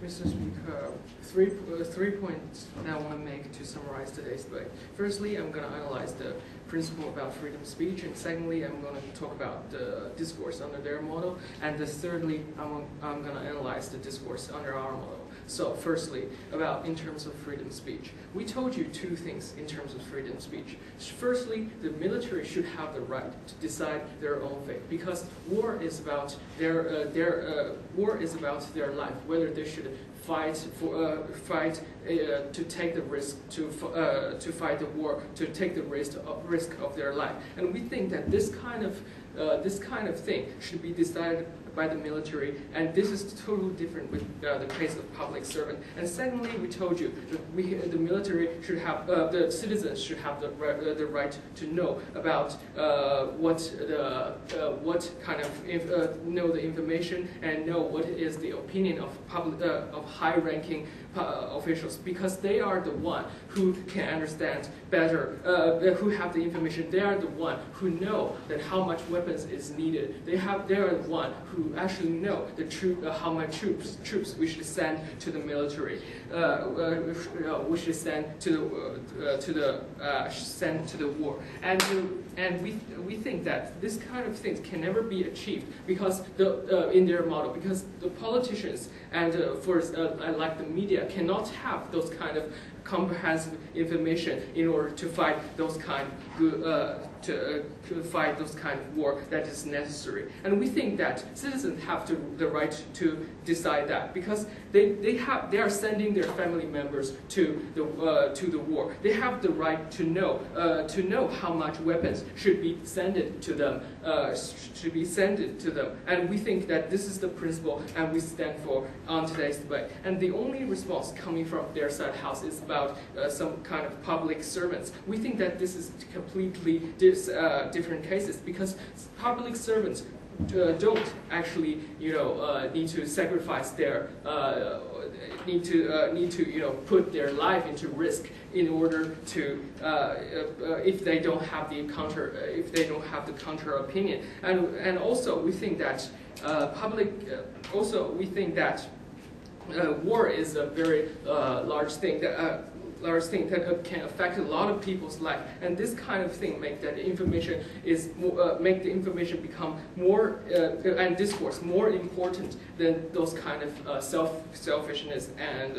Mr. Speaker, three points that I want to make to summarize today's debate. Firstly, I'm going to analyze the principle about freedom of speech, and secondly, I'm going to talk about the discourse under their model, and thirdly, I'm going to analyze the discourse under our model. So firstly, in terms of freedom of speech. We told you two things in terms of freedom of speech. Firstly, the military should have the right to decide their own fate, because war is about their life, whether they should fight to take the risk to fight the war, to take the risk of their life. And we think that this kind of thing should be decided by the military, and this is totally different with the case of public servant. And secondly, we told you that the military should have, the citizens should have the right to know about what kind of know the information and know what is the opinion of high-ranking officials, because they are the one who can understand better, who have the information. They are the one who know that how much weapons is needed. They are the one who actually know the how much troops we should send to the military. We should send to the war. And we think that this kind of things can never be achieved because in their model, because the politicians and like the media cannot have those kind of comprehensive information in order to fight those kind to fight those kind of war that is necessary. And we think that citizens have the right to decide that, because they are sending their family members to the war. They have the right to know how much weapons should be sent to them. And we think that this is the principle, and we stand for on today's debate. And the only response coming from their side house is about some kind of public servants. We think that this is completely different cases, because public servants don't actually need to sacrifice their need to put their life into risk in order to if they don't have the counter opinion. And also we think that war is a very large thing that can affect a lot of people's life, and this kind of thing make the information become more and discourse more important than those kind of selfishness and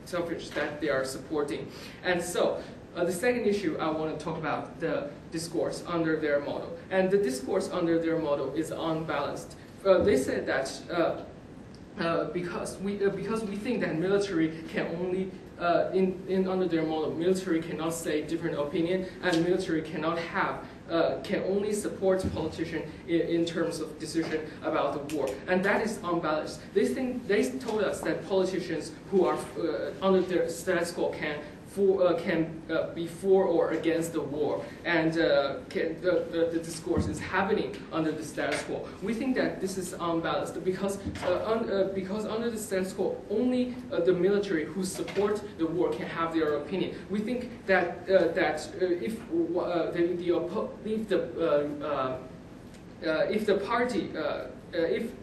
selfishness that they are supporting. And so the second issue I want to talk about the discourse under their model, and the discourse under their model is unbalanced. They said that because we think that military can only under their model, military cannot say different opinion, and military cannot have can only support politicians in terms of decision about the war, and that is unbalanced. They told us that politicians who are under their status quo can be for or against the war, and the discourse is happening under the status quo. We think that this is unbalanced because under the status quo, only the military who support the war can have their opinion. We think that if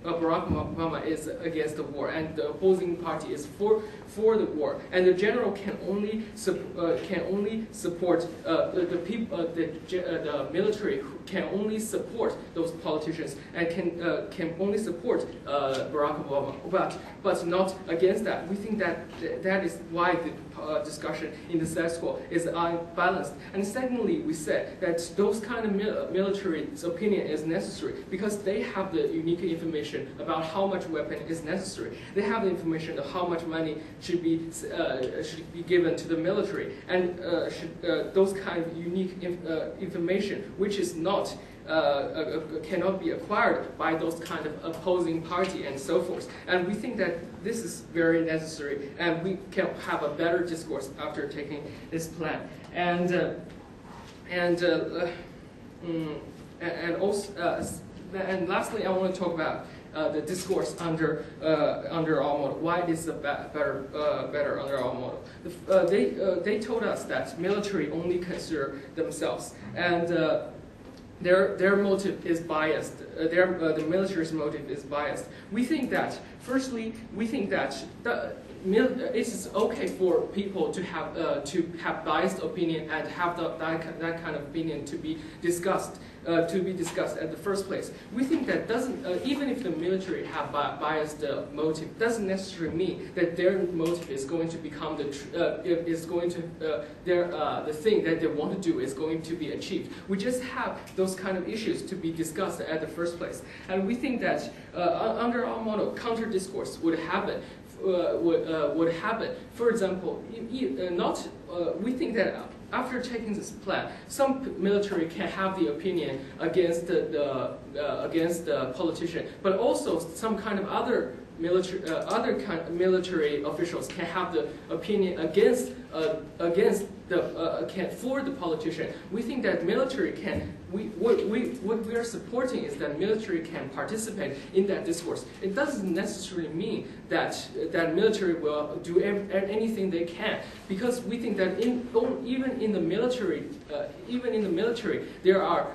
Barack Obama is against the war and the opposing party is for the war, and the general can only support the military can only support those politicians and can only support Barack Obama, but not against that. We think that that is why the discussion in the status quo is unbalanced. And secondly, we said that those kind of military's opinion is necessary because they have the unique information about how much weapon is necessary. They have the information of how much money should be given to the military, and those kind of unique information, which is not cannot be acquired by those kind of opposing party and so forth. And we think that this is very necessary, and we can have a better discourse after taking this plan. And lastly, I want to talk about the discourse under our model. Why it is better under our model? They told us that military only consider themselves, and their motive is biased. The military's motive is biased. We think that, firstly, we think that it's okay for people to have biased opinion and have that kind of opinion to be discussed. At the first place. We think that even if the military have biased motive, doesn't necessarily mean that their motive is going to become the thing that they want to do is going to be achieved. We just have those kind of issues to be discussed at the first place, and we think that under our model, counter discourse would happen. Would happen. For example, we think that after taking this plan, some military can have the opinion against the politician, but also some kind of other military officials can have the opinion for the politician. We think that military can. What we are supporting is that military can participate in that discourse. It doesn't necessarily mean that military will do anything they can, because we think that even in the military, there are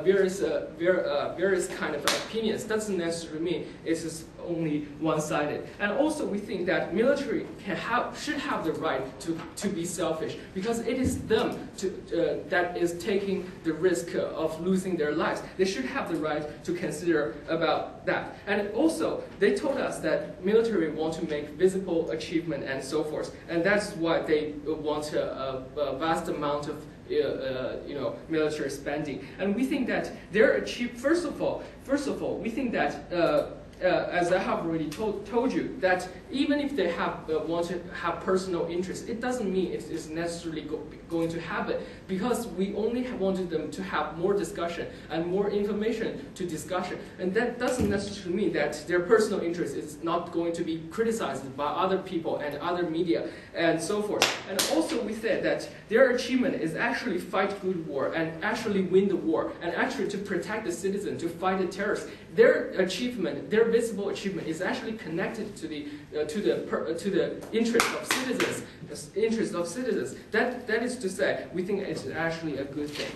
various kind of opinions. Doesn't necessarily mean it's just only one-sided. And also we think that military should have the right to be selfish, because it is them that is taking the risk of losing their lives. They should have the right to consider about that. And also they told us that military want to make visible achievement and so forth, and that's why they want a vast amount of military spending. And we think that they're achieved. First of all, we think that as I have already told you, that even if they want to have personal interest, it doesn't mean it is necessarily going to happen, because we only wanted them to have more discussion and more information to discussion, and that doesn't necessarily mean that their personal interest is not going to be criticized by other people and other media and so forth. And also we said that their achievement is actually fight good war and actually win the war and actually to protect the citizen, to fight the terrorists. Their achievement, their visible achievement, is actually connected to the interest of citizens. That is to say, we think it's actually a good thing.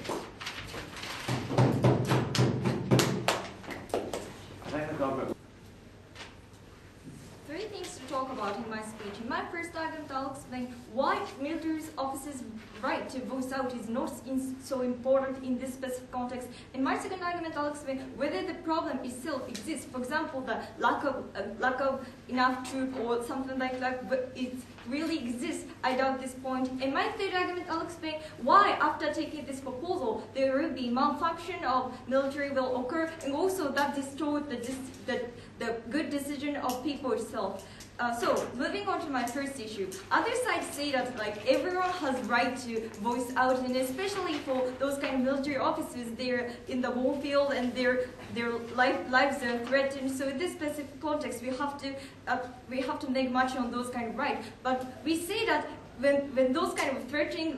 Three things to talk about in my speech. In my first argument, I'll explain why military officers' right to voice out is not so important in this specific context. In my second argument, I'll explain whether the problem itself exists. For example, the lack of enough troop or something like that, but it really exists. I doubt this point. In my third argument, I'll explain why, after taking this proposal, there will be malfunction of military will occur, and also that distort the good decision of people itself. So, moving on to my first issue. Other sides say that everyone has right to voice out, and especially for those kind of military officers, they're in the war field and their lives are threatened. So in this specific context, we have to make much on those kind of rights. But we say that when those kind of threatening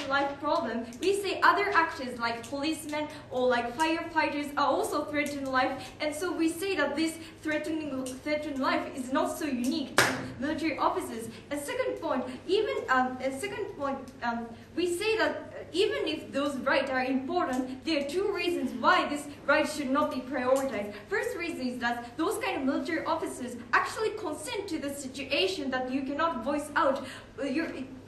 life problem, we say other actors like policemen or firefighters are also threatening life, and so we say that this threatening life is not so unique to military officers. And second point, we say that even if those rights are important, there are two reasons why this right should not be prioritized. First reason is that those kind of military officers actually consent to the situation that you cannot voice out.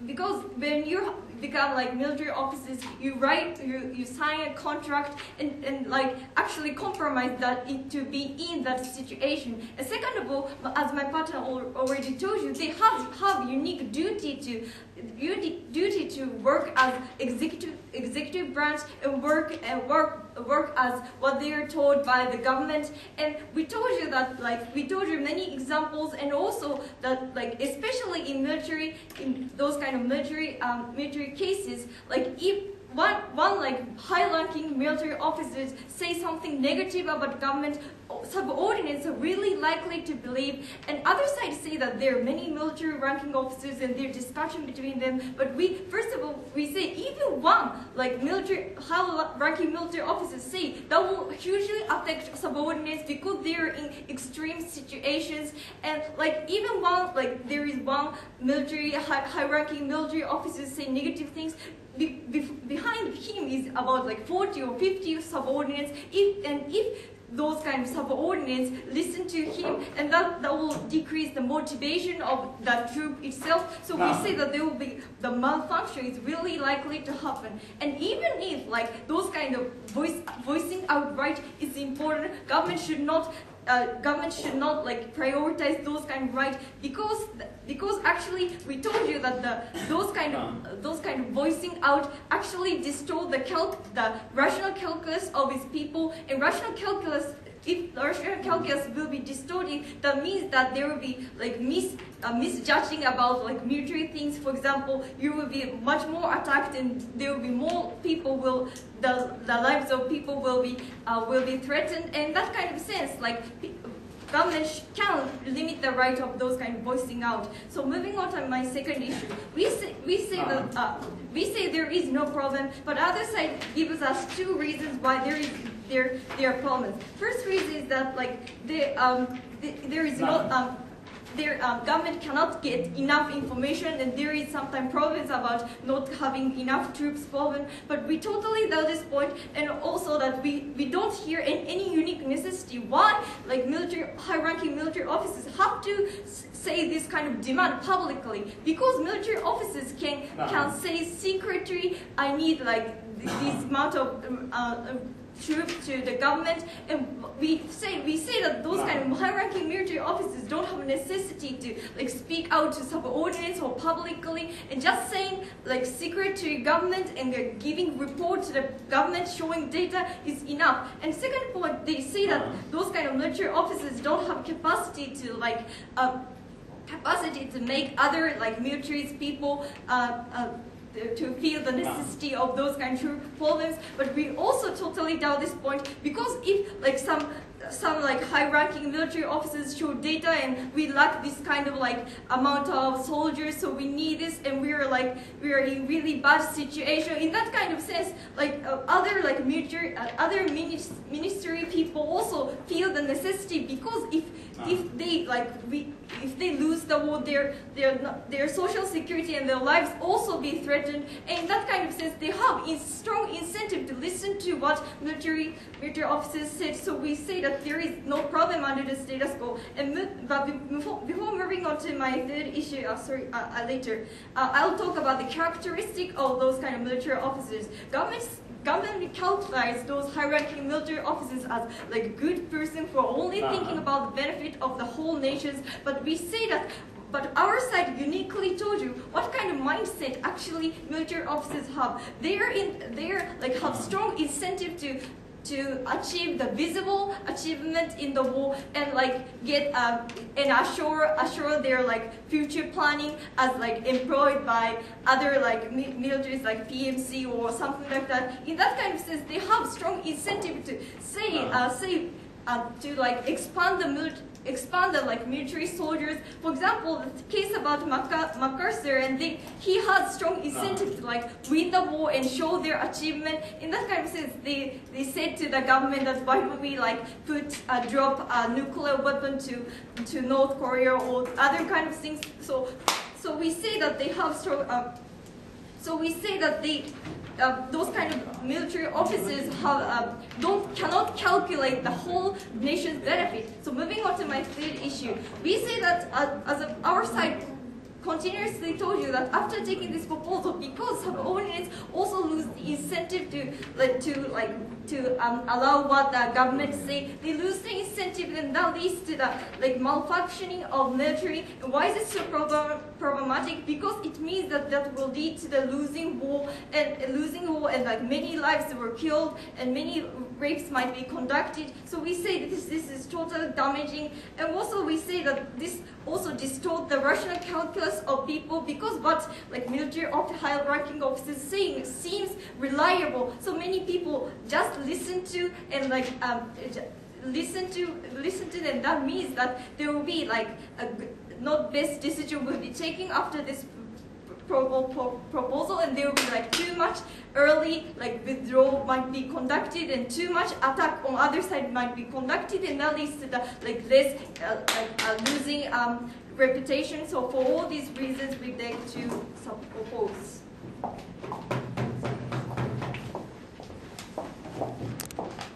Because when you become military officers, you sign a contract and actually compromise that to be in that situation. And second of all, as my partner already told you, they have unique duty to work as executive branch and work as what they are told by the government. And we told you that we told you many examples, and also that especially in those kind of military cases, if one high-ranking military officers say something negative about government, subordinates are really likely to believe. And other sides say that there are many military ranking officers and there's discussion between them. But first of all, we say even one high-ranking military officers say that will hugely affect subordinates because they're in extreme situations. And even one there is one high-ranking military officer say negative things, behind him is about like 40 or 50 subordinates. If those kind of subordinates listen to him, and that will decrease the motivation of the troop itself. So we say that there will be the malfunction is really likely to happen. And even if like those kind of voicing out right is important, government should not like prioritize those kind of right, because actually we told you that those kind of voicing out actually distort the rational calculus of its people. And rational calculus, if the rational calculus will be distorted, that means that there will be like misjudging about like military things. For example, you will be much more attacked, and there will be more people the lives of people will be threatened. And that kind of sense, like government can limit the right of those kind of voicing out. So moving on to my second issue, we say there is no problem, but other side gives us two reasons why there are problems. First reason is that like there is no government cannot get enough information, and there is sometimes problems about not having enough troops problem. But we totally know this point, and also that we don't hear any unique necessity why like high-ranking military officers have to say this kind of demand publicly, because military officers can say secretly, I need like this amount of troops to the government, and we say that those kind of high-ranking military officers don't have a necessity to like speak out to subordinates or publicly, and just saying like secret to government and giving report to the government showing data is enough. And second point, they say that those kind of military officers don't have capacity to like make other like military people to feel the necessity of those kind of problems. But we also totally doubt this point, because if like some like high-ranking military officers show data and we lack this kind of like amount of soldiers, so we need this, and we are in really bad situation. In that kind of sense, like other like ministry people also feel the necessity, because if they lose the war, their social security and their lives also be threatened. And in that kind of sense, they have a strong incentive to listen to what military officers said. So we say that there is no problem under the status quo. But before moving on to my third issue, later, I'll talk about the characteristic of those kind of military officers. Government calculates those high-ranking military officers as like a good person for only thinking about the benefit of the whole nations. But we say that, but our side uniquely told you what kind of mindset actually military officers have. They're like have strong incentive to achieve the visible achievement in the war, and like get and assure their like future planning as like employed by other like militaries like PMC or something like that. In that kind of sense, they have strong incentive to to like expand the like military soldiers. For example, the case about MacArthur, and he had strong incentive to like win the war and show their achievement. In that kind of sense, they said to the government that why would we like drop a nuclear weapon to North Korea or other kind of things. So we say that they have strong. So we say that those kind of military officers cannot calculate the whole nation's benefit. So moving on to my third issue, we say that our side continuously told you that after taking this proposal, because subordinates also lose the incentive to allow what the government say, they lose the incentive, and that leads to the like malfunctioning of military. And why is it so problematic? Because it means that will lead to the losing war, and like many lives were killed and many rapes might be conducted. So we say that this is totally damaging, and also we say that this also distorts the rational calculus of people, because what like military high-ranking officers saying seems reliable. So many people just listen to and like listen to, and that means that there will be like not best decision will be taken after this proposal, and there will be like too much early like withdrawal might be conducted, and too much attack on other side might be conducted, and that leads to the like less losing reputation. So for all these reasons, we beg to oppose.